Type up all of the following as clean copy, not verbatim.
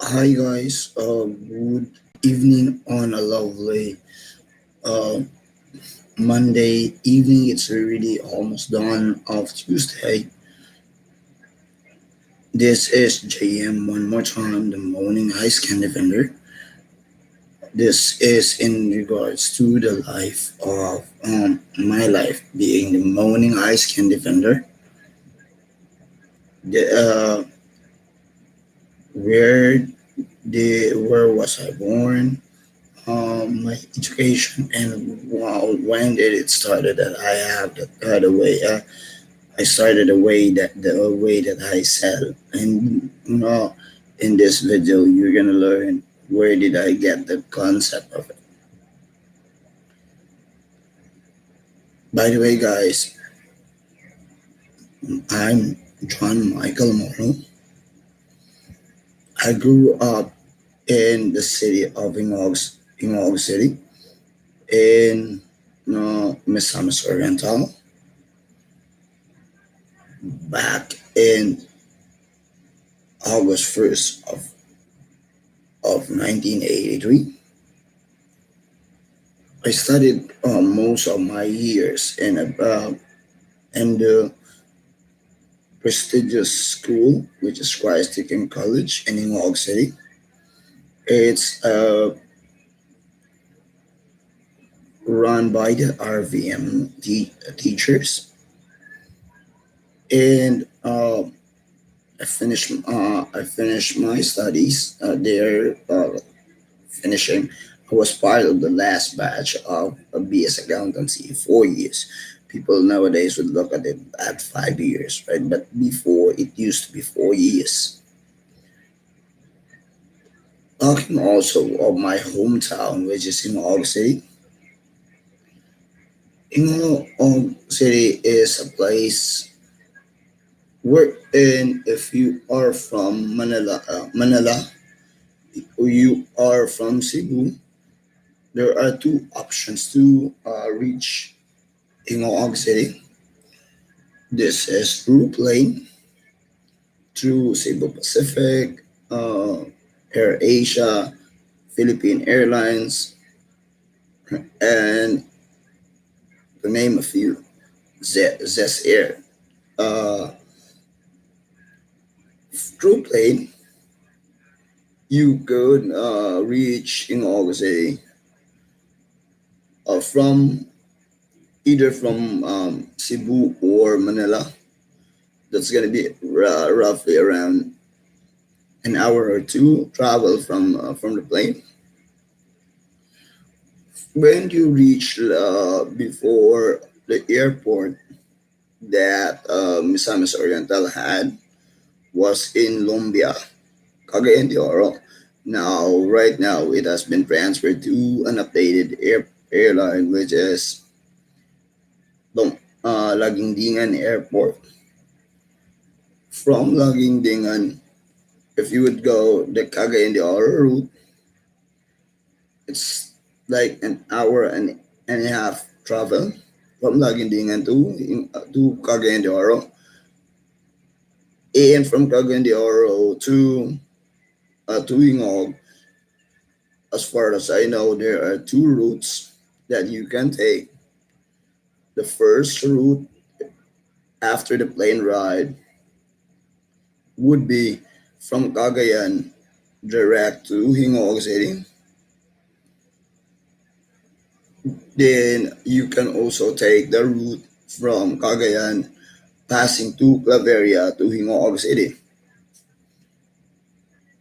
Hi guys, good evening on a lovely uh, Monday evening. It's already almost dawn of Tuesday. This is JM one more time, the Moaning Ice Can Defender. This is in regards to the life of my life being the Moaning Ice Can Defender. The, where where was I born? My education and wow, when did it started that I have the way I started the way that I sell and in this video you're gonna learn where did I get the concept of it. By the way, guys, I'm John Michael Morrow. I grew up in the city of Ingog City in Misamis Oriental back in August 1st of 1983. I studied most of my years in the prestigious school, which is Christ Teaching College in Ingog City. It's run by the RVM teachers, and I finished my studies there. Finishing. I was part of the last batch of a BS accountancy, 4 years. People nowadays would look at it at 5 years, right? But before it used to be 4 years. Talking also of my hometown, which is in Ingog City. Ingog City is a place where, and if you are from Manila, or you are from Cebu, there are two options to reach Ingog City. This is through plane, through Cebu Pacific, Air Asia, Philippine Airlines, and to name a few, Zes Air. Uh, Through plane, you could reach Ingog City from either from Cebu or Manila. That's gonna be roughly around an hour or two travel from the plane. When you reach before the airport that Misamis Oriental had was in Lumbia, Cagayan de Oro. Right now, it has been transferred to an updated airline, which is Lagindingan Airport. From Lagindingan, if you would go the Cagayan de Oro route, it's like an hour and a half travel from Lagindingan to Cagayan de Oro, and from Cagayan de Oro to Ingog. As far as I know, there are two routes that you can take. The first route after the plane ride would be from Cagayan direct to Hingog City. Then you can also take the route from Cagayan passing to Claveria to Hingog City.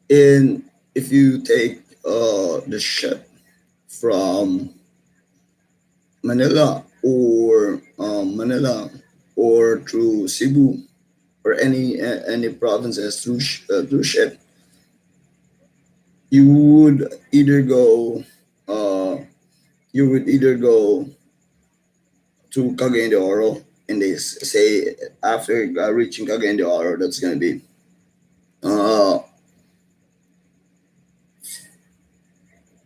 And if you take the ship from Manila or through Cebu or any provinces through ship, you would either go uh, you would either go to Cagayan de Oro, and they say after reaching Cagayan de Oro, that's gonna be uh,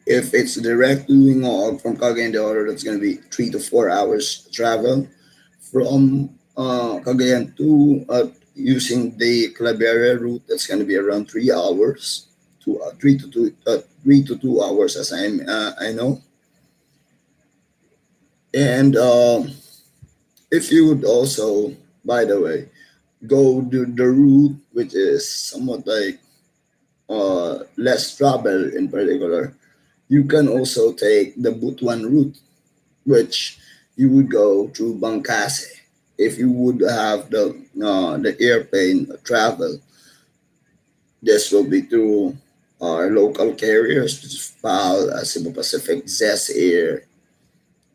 if it's direct doing from Cagayan de Oro, that's gonna be 3 to 4 hours travel from Cagayan to using the Claveria route. That's gonna be around 3 hours 3 to 2 hours, as I know. And if you would also, by the way, go the route which is somewhat like less travel in particular, you can also take the Butuan route, which you would go through Bangkase. If you would have the airplane travel, this will be through our local carriers, which is PAL, Cebu Pacific, ZES Air,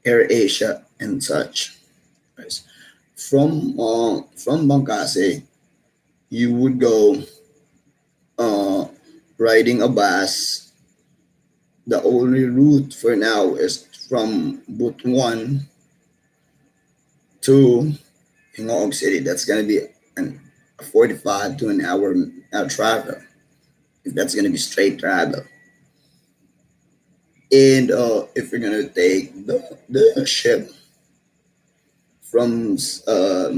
Air Asia, and such. Right. From Bangkase, you would go uh, riding a bus. The only route for now is from Butuan to Hingoog City. That's gonna be an 45 to an hour travel. If that's gonna be straight travel. And if you're gonna take the ship from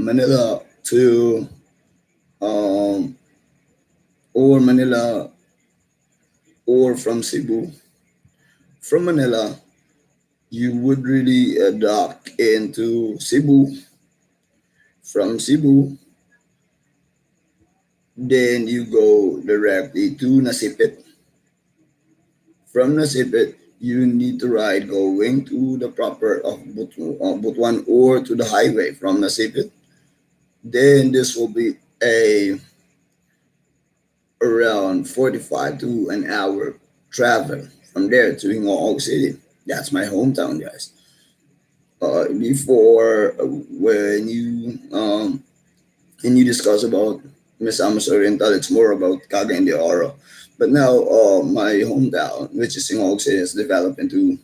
Manila to um, or Manila or from Cebu, from Manila, you would really dock into Cebu. From Cebu, then you go directly to Nasipit. From Nasipit, you need to ride going to the proper of Butuan or to the highway from Nasipit. Then this will be a around 45 to an hour travel from there to Hingoog City. That's my hometown, guys. Before when you discuss about Misamis Oriental, it's more about Cagayan de Oro. But now my hometown, which is Hingoog City, has developed into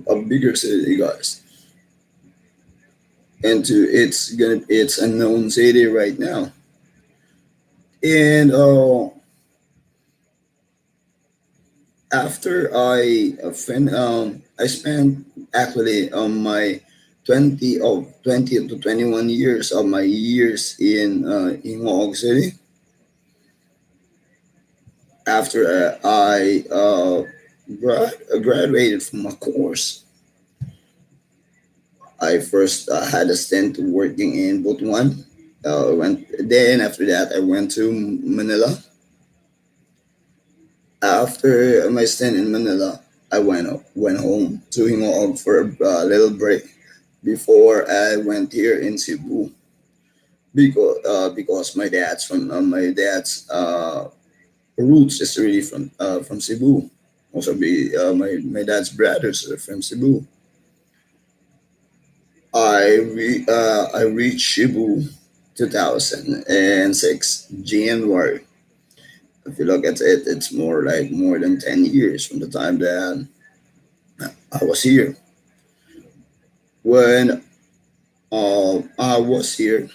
a bigger city, guys. Into it's a known city right now. And after I spent actually my 20 to 21 years of my years in Moaning City. After I graduated from a course, I first had a stint working in Butuan. Went then after that I went to Manila. After my stint in Manila, I went home to Hingoog for a little break before I went here in Cebu because my dad's roots is really from Cebu. Also, my dad's brothers are from Cebu. I reached Cebu 2006 January. If you look at it, it's more than 10 years from the time that I was here. When I was here,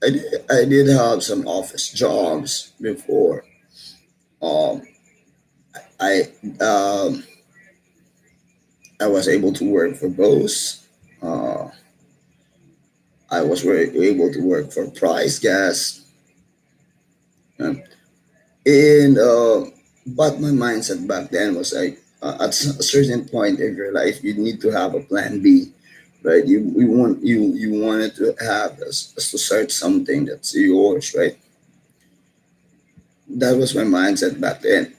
I did have some office jobs before. Um, I um, I was able to work for Bose. Uh, I was able to work for Price Gas, um, and but my mindset back then was like at a certain point in your life, you need to have a plan B, right? You wanted to have to start something that's yours, right? That was my mindset back then.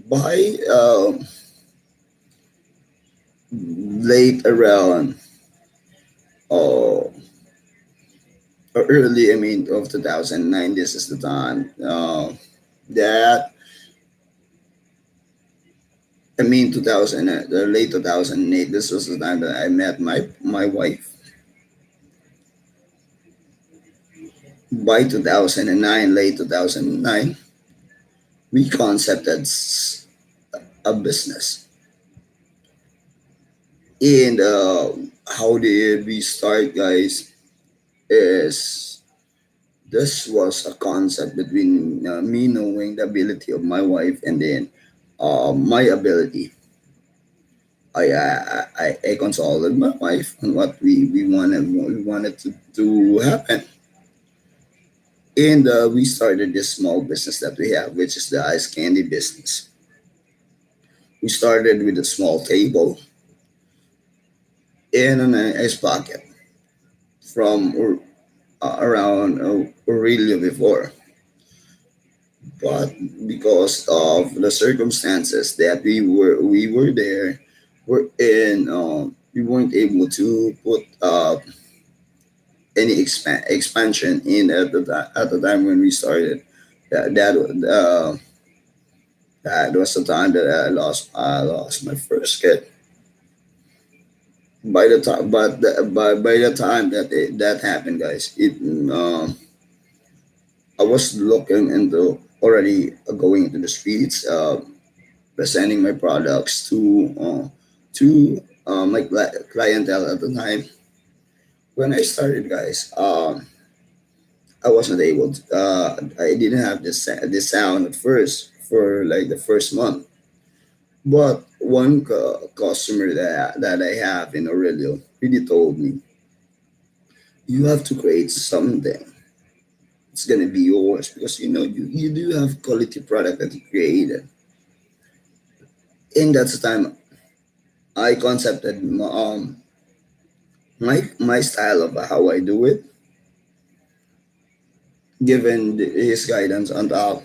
By late around uh, early, I mean, of 2009, this is the time that, I mean, 2000, the late 2008, this was the time that I met my wife. By 2009, late 2009, we concepted a business. And how did we start, guys? Is this was a concept between me knowing the ability of my wife and then my ability. I consulted my wife on what we wanted to happen. And we started this small business that we have, which is the ice candy business. We started with a small table and an ice bucket from around Aurelio before. But because of the circumstances that we were there, we're in, we weren't able to put any expansion in at the time when we started. That that was the time that I lost my first kid. By the time that that happened, guys, I was looking into already going into the streets, presenting my products to my clientele at the time. When I started, guys, I wasn't able to. I didn't have this sound at first for like the first month. But one customer that I have in Aurelio really told me, you have to create something. It's gonna be yours because you do have quality product that you created. In that time, I concepted my style of how I do it, given his guidance on top.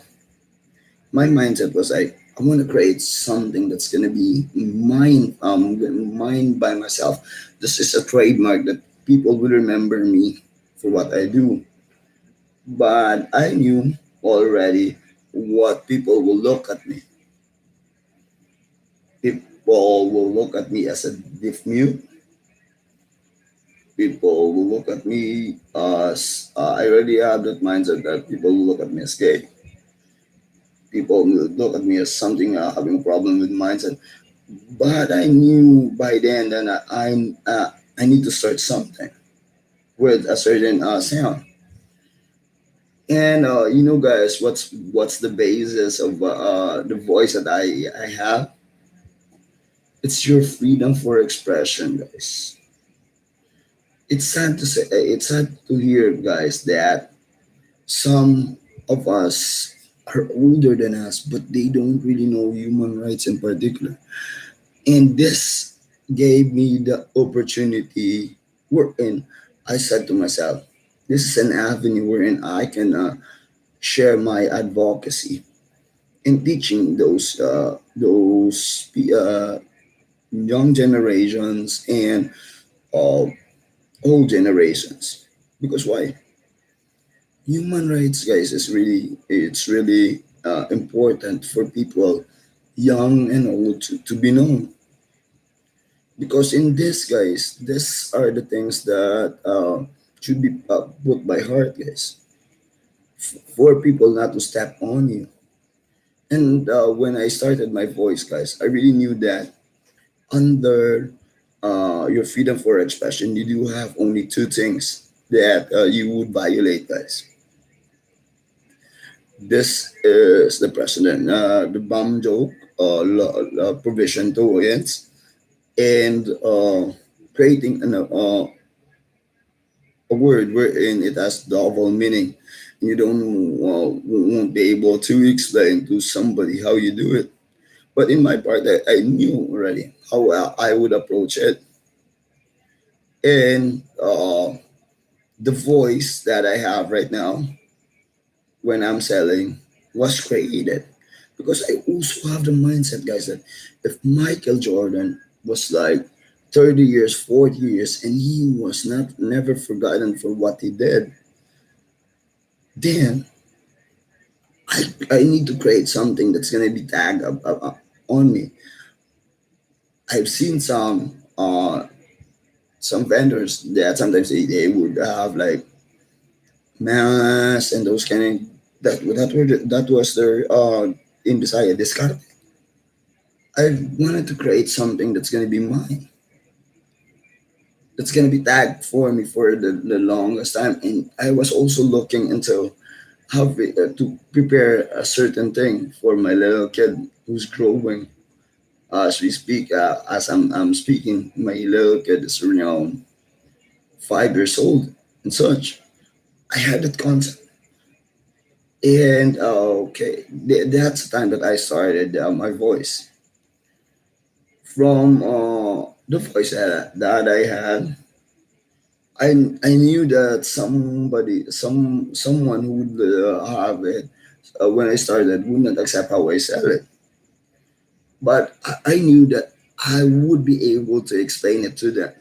My mindset was like, I want to create something that's gonna be mine by myself. This is a trademark that people will remember me for what I do. But I knew already what people will look at me. People will look at me as a deaf mute. People will look at me as I already have that mindset that people will look at me as gay. People will look at me as something having a problem with mindset. But I knew by then that I need to start something with a certain sound. And guys, what's the basis of the voice that I have? It's your freedom for expression, guys. It's sad to say, it's sad to hear, guys, that some of us are older than us, but they don't really know human rights in particular. And this gave me the opportunity wherein I said to myself, this is an avenue wherein I can share my advocacy in teaching those young generations and uh, old generations. Because why? Human rights, guys, it's really important for people young and old to be known. Because in this, guys, these are the things that should be put by heart, guys, for people not to step on you. And when I started my voice, guys, I really knew that under your freedom for expression, you do have only two things that you would violate, guys. This is the precedent, the bomb joke, provision to it, and creating a word wherein it has double meaning. You don't won't be able to explain to somebody how you do it. But in my part, I knew already how I would approach it, and the voice that I have right now when I'm selling was created because I also have the mindset, guys, that if Michael Jordan was like 30 years, 40 years, and he was not never forgotten for what he did, then I need to create something that's gonna be tagged on me. I've seen some vendors that sometimes they would have like masks and those kind of that was their in Bisaya discard. I wanted to create something that's gonna be mine. That's gonna be tagged for me for the longest time. And I was also looking into to prepare a certain thing for my little kid who's growing as we speak. As I'm speaking, my little kid is around 5 years old and such. I had that concept. And okay, that's the time that I started my voice. From the voice that I had, I knew that someone who would have it when I started would not accept how I sell it. But I knew that I would be able to explain it to them.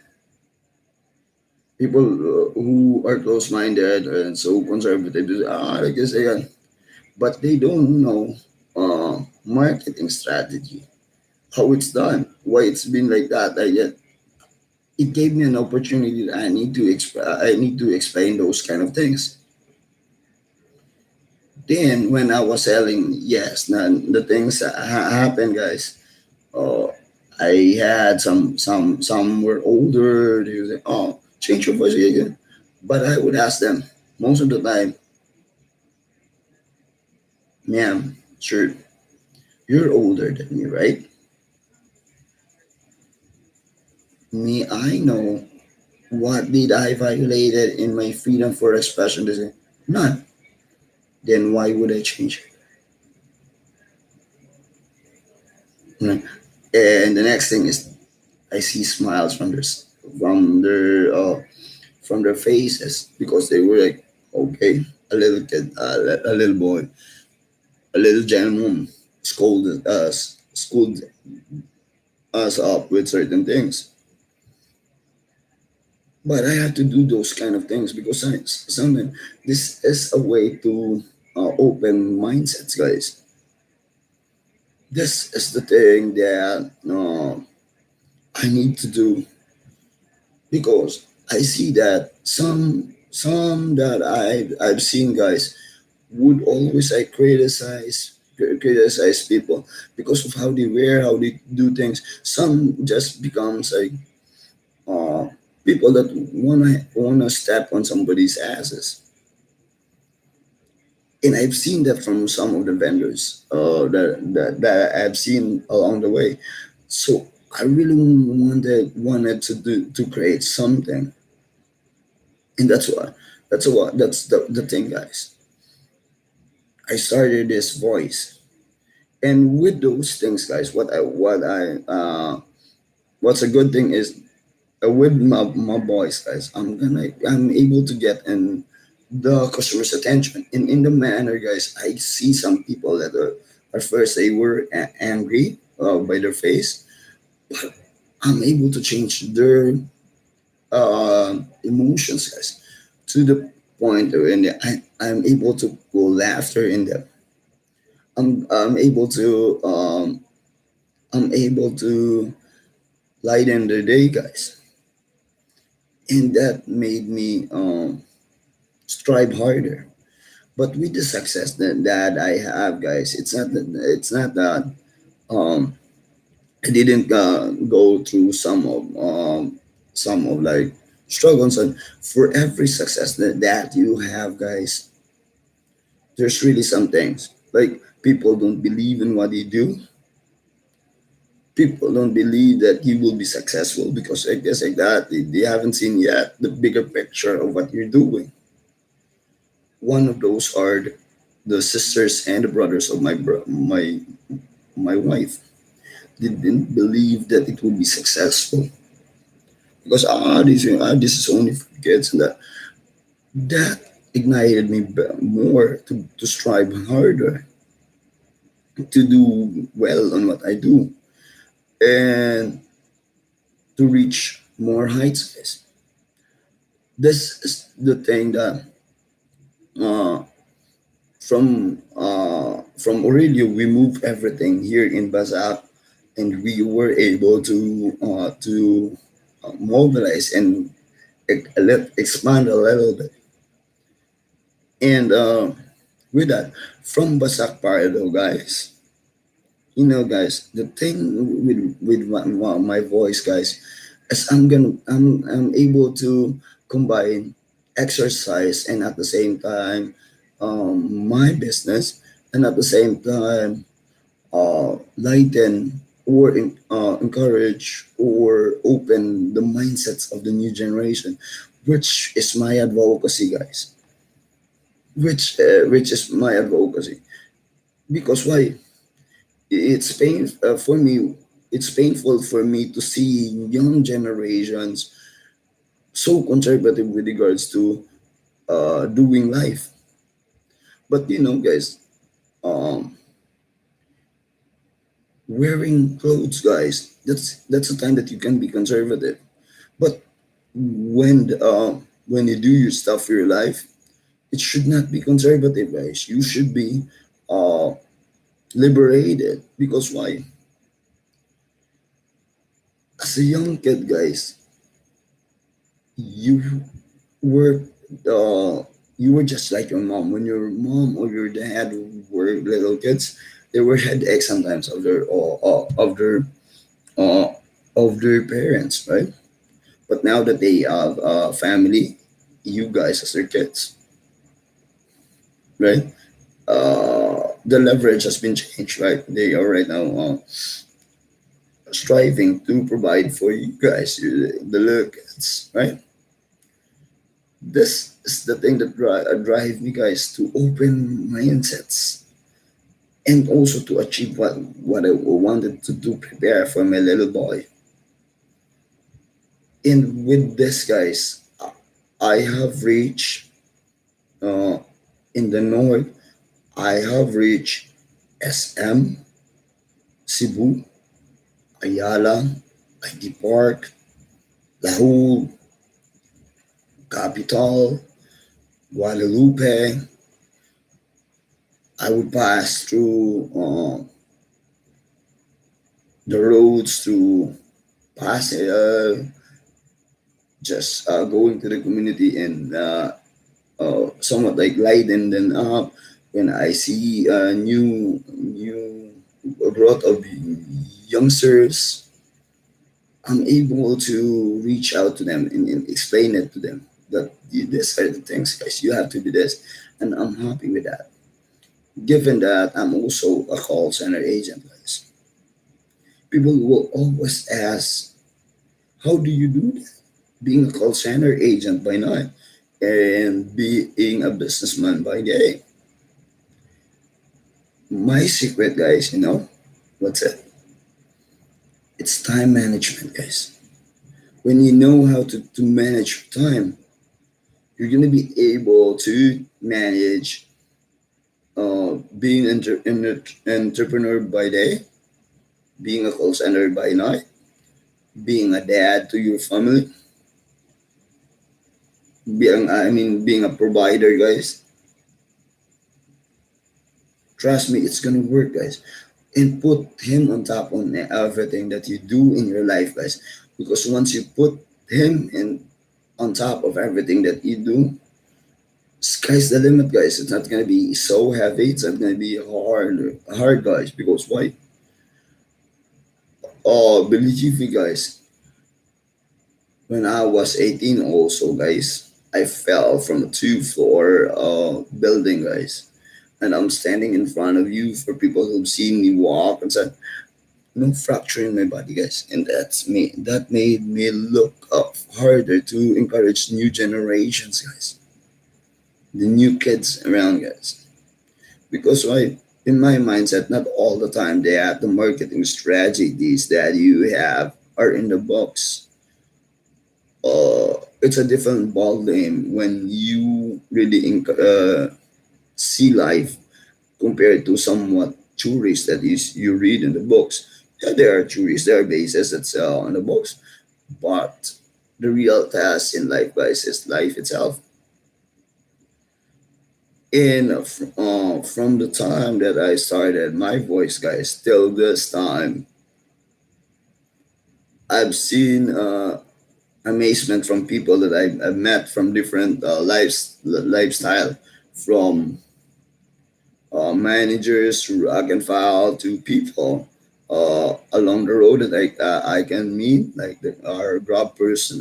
People who are close-minded and so conservative, they say, like you say, but they don't know marketing strategy, how it's done, why it's been like that. Yet it gave me an opportunity that I need to explain those kind of things. Then when I was selling, yes, now the things that happened, guys. Uh, I had some were older. They would say, "Oh, change your voice again." But I would ask them most of the time, "Ma'am, sure, you're older than me, right? Me, I know what did I violated in my freedom for expression." They say, "None." Then why would I change it? And the next thing is I see smiles from their from their faces because they were like, okay, a little kid, a little boy, a little gentleman schooled us up with certain things. But I have to do those kind of things because sometimes this is a way to open mindsets, guys. This is the thing that I need to do because I see that some that I've seen, guys, would always like criticize people because of how they wear, how they do things. Some just becomes like uh, people that wanna step on somebody's asses, and I've seen that from some of the vendors that I've seen along the way. So I really wanted to create something, and that's the thing, guys. I started this voice. And with those things, guys, what's a good thing is with my boys, guys, I'm able to get in the customer's attention in the manner, guys. I see some people that are at first they were angry by their face, but I'm able to change their emotions, guys, to the point when I'm able to go laughter in them. I'm able to I'm able to lighten the day, guys, and that made me strive harder. But with the success that I have, guys, it's not that um, I didn't go through some of like struggles. And for every success that you have, guys, there's really some things like people don't believe in what you do. People don't believe that you will be successful because like this, like that. They haven't seen yet the bigger picture of what you're doing. One of those are the sisters and the brothers of my wife. They didn't believe that it would be successful because this is only for kids, and that ignited me more to strive harder to do well on what I do and to reach more heights, guys. This is the thing that uh, from Aurelio we moved everything here in Bazaar, and we were able to mobilize and expand a little bit. And with that, from Basak Parado, guys, guys, the thing with my voice, guys, is I'm able to combine exercise and at the same time my business, and at the same time lighten or encourage or open the mindsets of the new generation, which is my advocacy, guys. which is my advocacy. Because why? It's pain for me. It's painful for me to see young generations so conservative with regards to doing life. But guys, um, wearing clothes, guys, that's a time that you can be conservative. But when you do your stuff for your life, it should not be conservative, guys. You should be uh, liberated. Because why? As a young kid, guys, you were uh, you were just like your mom. When your mom or your dad were little kids, they were headaches sometimes uh, of their parents, right? But now that they have a family, you guys as their kids, right? The leverage has been changed, right? They are right now striving to provide for you guys, the little kids, right? This is the thing that drive me, guys, to open mindsets and also to achieve what I wanted to do, prepare for my little boy. And with this, guys, I have reached uh, in the north. I have reached SM, Cebu, Ayala, ID Park, Lahul, Capital, Guadalupe. I would pass through the roads through Paseo, just going to the community and somewhat like lighten them up. When I see a new growth of youngsters, I'm able to reach out to them and explain it to them that these are the things, guys. You have to do this, and I'm happy with that. Given that I'm also a call center agent, guys, people will always ask, "How do you do that? Being a call center agent by night and being a businessman by day?" My secret, guys, what's it? It's time management, guys. When you know how to manage your time, you're gonna be able to manage being entrepreneur by day, being a call center by night, being a dad to your family, being a provider, guys. Trust me, it's gonna work, guys. And put him on top on everything that you do in your life, guys. Because once you put him in on top of everything that you do, sky's the limit, guys. It's not gonna be so heavy. It's not gonna be hard, guys. Because why? Oh, believe me, guys. When I was 18, also, guys, I fell from a two-floor building, guys. And I'm standing in front of you for people who've seen me walk and said, no fracture in my body, guys. And that made me look up harder to encourage new generations, guys. The new kids around, guys. Because in my mindset, not all the time they have the marketing strategies that you have are in the books. It's a different ball game when you really see life compared to somewhat theories that is you read in the books. Yeah, there are theories, there are bases that's in the books, but the real task in life, guys, is life itself. And from the time that I started my voice, guys, till this time, I've seen amazement from people that I've met from different lifestyle, from managers to rank and file to people along the road that I can meet, like our persons,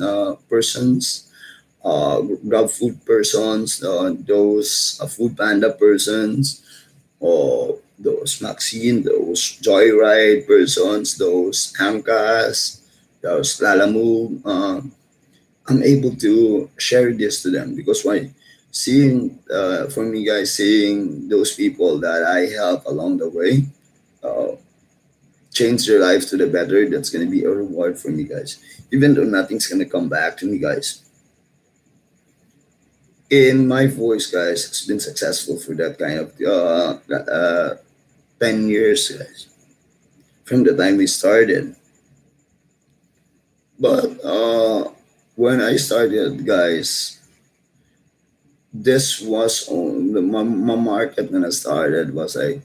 Grab food persons, those food panda persons, or those Maxine, those Joyride persons, those Angkas, those Lalamove. I'm able to share this to them because why? Seeing for me guys, seeing those people that I help along the way uh, change their lives to the better, that's gonna be a reward for me guys. Even though nothing's gonna come back to me guys, in my voice guys has been successful for that kind of 10 years guys, from the time we started. But when I started guys, this was on my market when I started was like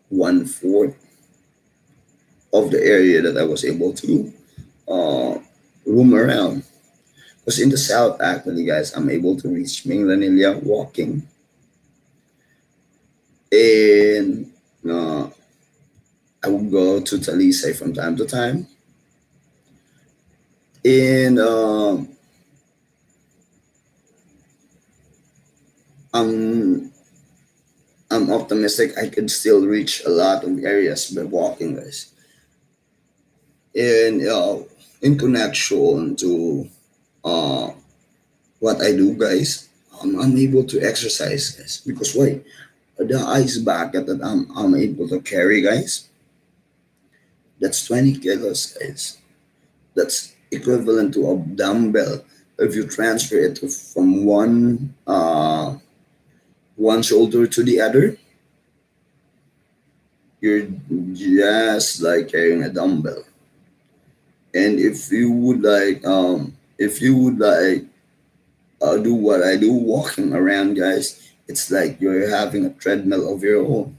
one fourth of the area that I was able to uh, roam around. Because in the south, actually, guys, I'm able to reach Minglanilla walking, and uh, I would go to Talisay from time to time. And I'm I'm optimistic I could still reach a lot of areas by walking, guys. And in connection to uh, what I do, guys, I'm able to exercise, guys. Because why? The ice bucket that I'm able to carry, guys, that's 20 kilos, guys. That's equivalent to a dumbbell. If you transfer it from one shoulder to the other, you're just like carrying a dumbbell. And if you would like do what I do, walking around, guys, it's like you're having a treadmill of your own.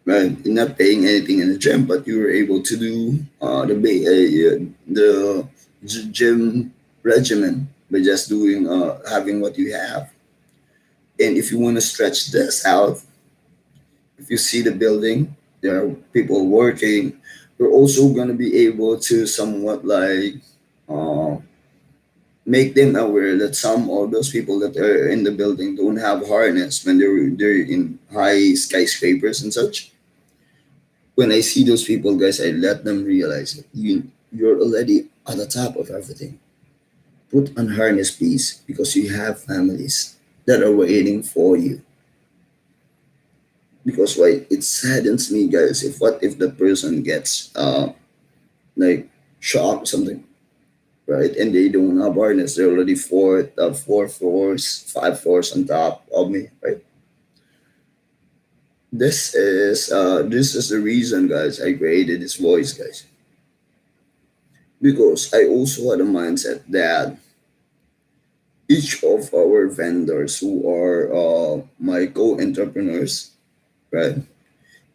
Right? You're not paying anything in the gym, but you were able to do the gym regimen by just doing having what you have. And if you want to stretch this out, if you see the building, there are people working. You're also gonna be able to somewhat like uh, make them aware that some of those people that are in the building don't have harness when they're in high skyscrapers and such. When I see those people, guys, I let them realize that you're already at the top of everything. Put on harness, please, because you have families that are waiting for you. Because why? It saddens me, guys. If what if the person gets like shocked or something, right? And they don't have harness. They're already four floors, five floors on top of me, right? This is the reason, guys. I created this voice, guys, because I also had a mindset that each of our vendors who are my co-entrepreneurs, right?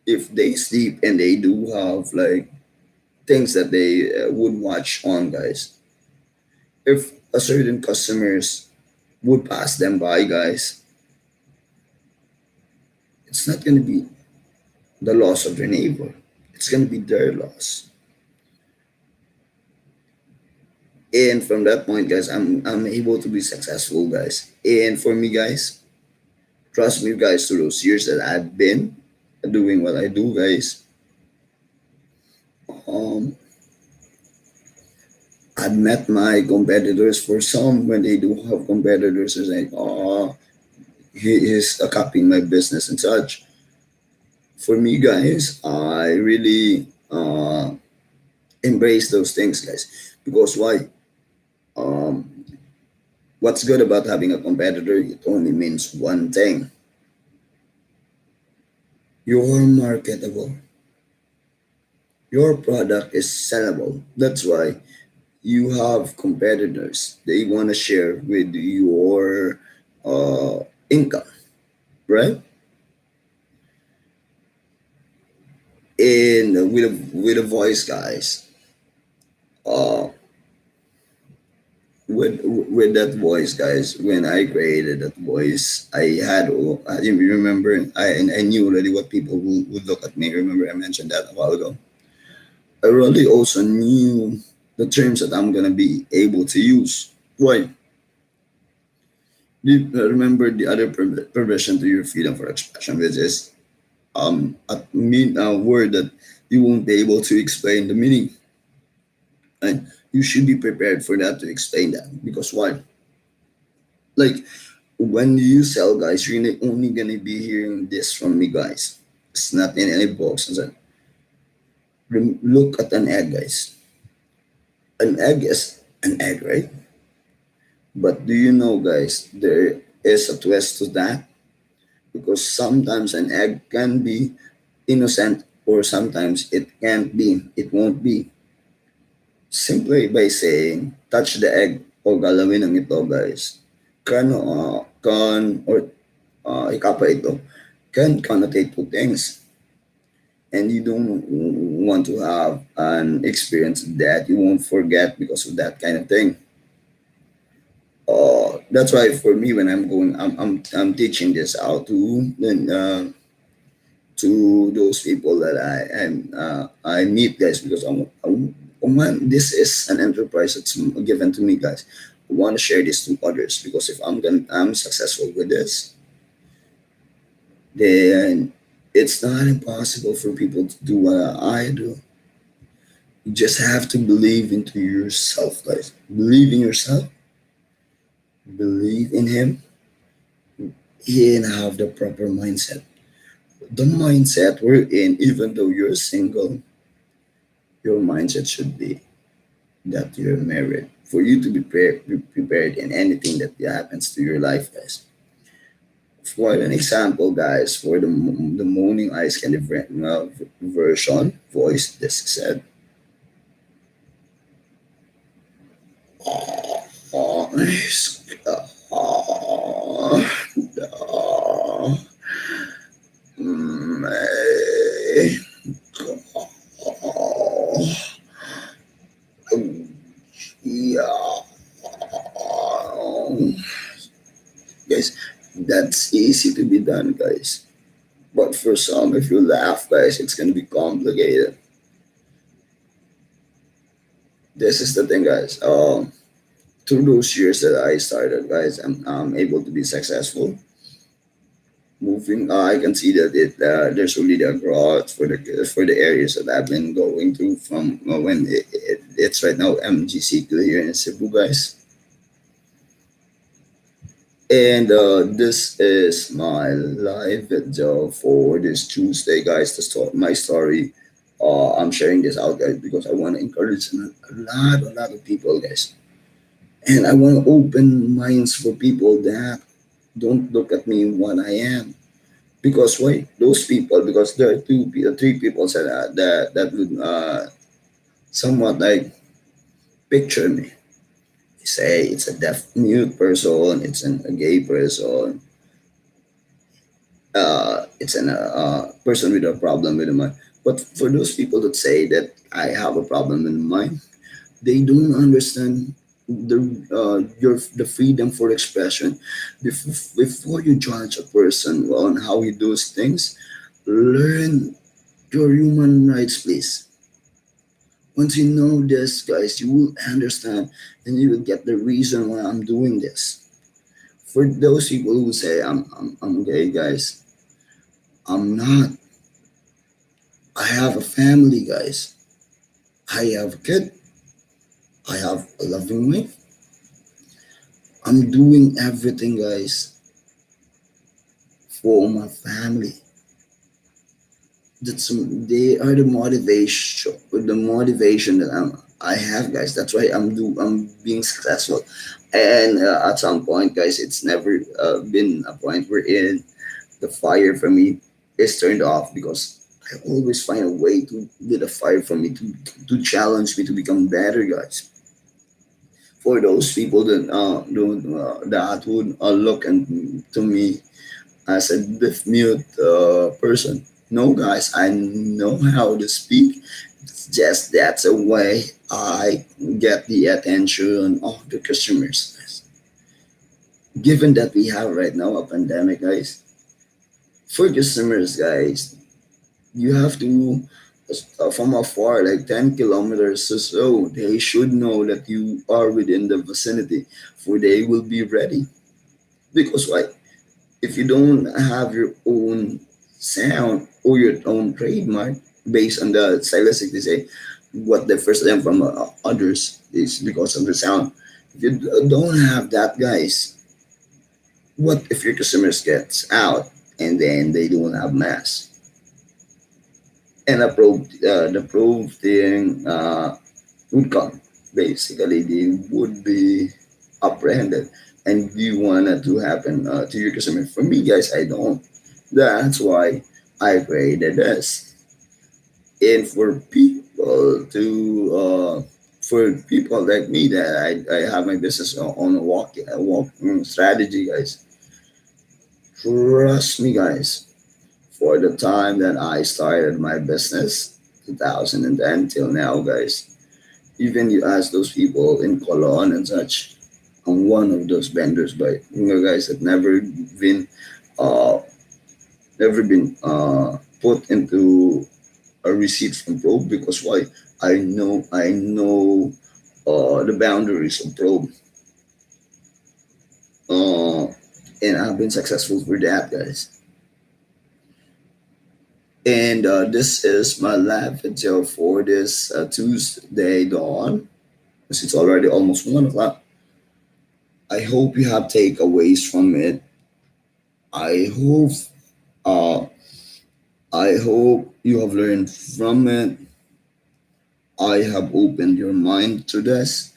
If they sleep and they do have like things that they would watch on, guys. If a certain customers would pass them by, guys, it's not gonna be the loss of their neighbor. It's gonna be their loss. And from that point, guys, I'm able to be successful, guys. And for me, guys, trust me, guys, through those years that I've been doing what I do, guys, um, I've met my competitors. For some, when they do have competitors, it's like, oh, he is copying my business and such. For me, guys, I really embrace those things, guys, because why? Um, what's good about having a competitor? It only means one thing: you're marketable. Your product is sellable. That's why you have competitors. They want to share with your income, right? And with a voice, guys. Uh, with that voice, guys. When I created that voice, I didn't remember. I knew already what people would look at me. Remember, I mentioned that a while ago. I really also knew the terms that I'm gonna be able to use. Why? Remember the other permission to your freedom for expression, which is a word that you won't be able to explain the meaning, and you should be prepared for that to explain that. Because why? Like When you sell, guys, you're only gonna be hearing this from me, guys. It's not in any books. Look at an egg, guys. An egg is an egg, right? But do you know, guys, there is a twist to that, because sometimes an egg can be innocent, or sometimes it can't be. It won't be. Simply by saying, touch the egg o galawin ng ito, guys. Can ikapa ito, can connotate to things. And you don't want to have an experience that you won't forget because of that kind of thing. That's why for me, when I'm teaching this out to those people that I meet, guys, because I want, this is an enterprise that's given to me, guys. I want to share this to others, because if I'm successful with this, then it's not impossible for people to do what I do. You just have to believe into yourself, guys. Believe in yourself, believe in him, and have the proper mindset. The mindset we're in, even though you're single, your mindset should be that you're married. For you to be prepared in anything that happens to your life, guys. For an example, guys, for the Moaning Ice Candy version, voice, this said, oh, my God. Yeah, guys, that's easy to be done, guys. But for some, if you laugh, guys, it's gonna be complicated. This is the thing, guys. Through those years that I started, guys, I'm able to be successful. Moving, I can see that there's already a growth for the areas that I've been going through from when it's right now MGC here in Cebu, guys. And this is my live video for this Tuesday, guys. To start my story, I'm sharing this out, guys, because I want to encourage a lot of people, guys, and I want to open minds for people that don't look at me what I am. Because why? Those people, because there are three people that would somewhat like picture me. Say it's a deaf mute person, it's a gay person, it's a person with a problem with the mind. But for those people that say that I have a problem in mind, they don't understand the freedom for expression. Before you judge a person on how he does things, learn your human rights, please. Once you know this, guys, you will understand, and you will get the reason why I'm doing this. For those people who say I'm gay, guys, I'm not. I have a family, guys. I have a kid. I have a loving wife. I'm doing everything, guys, for my family. They are the motivation that I have, guys. That's why I'm being successful. And at some point, guys, it's never been a point wherein the fire for me is turned off, because I always find a way to get a fire for me to challenge me to become better, guys. For those people that would look to me as a deaf mute person. No, guys, I know how to speak. It's just that's a way I get the attention of the customers. Given that we have right now a pandemic, guys, for customers, guys, you have to from afar, like 10 kilometers or so, they should know that you are within the vicinity, for they will be ready. Because why? If you don't have your own sound or your own trademark based on the stylistic, they say what differs them from others is because of the sound. If you don't have that, guys, What if your customers gets out and then they don't have mass? And the probe thing would come. Basically, they would be apprehended. And you want that to happen to your customer. For me, guys, I don't. That's why I created this. And for people like me that I have my business on a walking strategy, guys. Trust me, guys. For the time that I started my business, 2010 till now, guys. Even you ask those people in Cologne and such, I'm one of those vendors, but guys, have uh, never been put into a receipt from Probe because why? I know the boundaries of Probe, uh, and I've been successful for that, guys. And this is my live video for this Tuesday dawn. Because it's already almost 1 o'clock. I hope you have takeaways from it. I hope uh, I hope you have learned from it. I have opened your mind to this.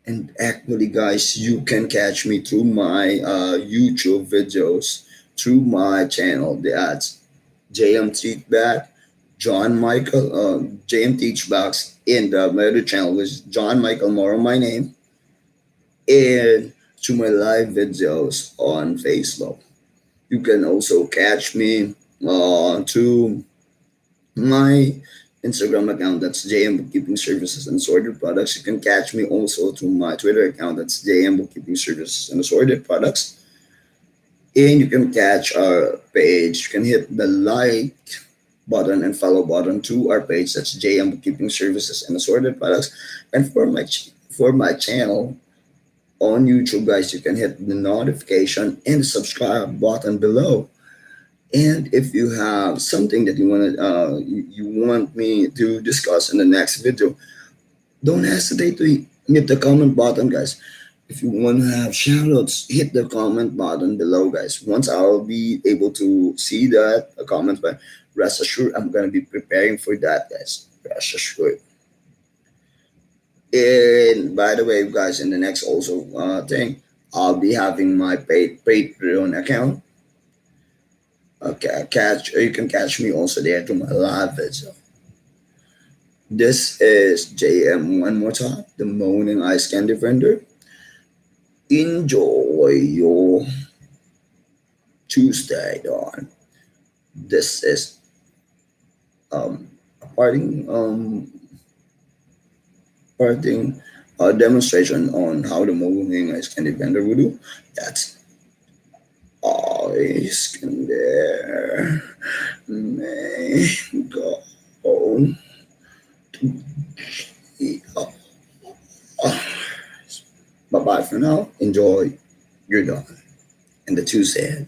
And actually, guys, you can catch me through my YouTube videos, through my channel. That's JM Teachback, John Michael, JM Teachbacks, and my other channel is John Michael Moro, my name, and to my live videos on Facebook. You can also catch me to my Instagram account, that's JM Bookkeeping Services and Assorted Products. You can catch me also to my Twitter account, that's JM Bookkeeping Services and Assorted Products. And you can catch our page. You can hit the like button and follow button to our page, that's JM Bookkeeping Services and Assorted Products. And for my channel on YouTube, guys, you can hit the notification and the subscribe button below. And if you have something that you want me to discuss in the next video, don't hesitate to hit the comment button, guys. If you want to have shoutouts, hit the comment button below, guys. Once I'll be able to see that comment, but rest assured, I'm gonna be preparing for that, guys. Rest assured. And by the way, guys, in the next also thing, I'll be having my Patreon account. Okay, you can catch me also there to my live video. This is JM one more time, the Moaning Ice Candy Vendor. Enjoy your Tuesday dawn. This is a parting demonstration on how the Moaning Ice Candy Vendor will do. That's ice candy may go to the Bye bye for now. Enjoy your dawn and the Tuesday.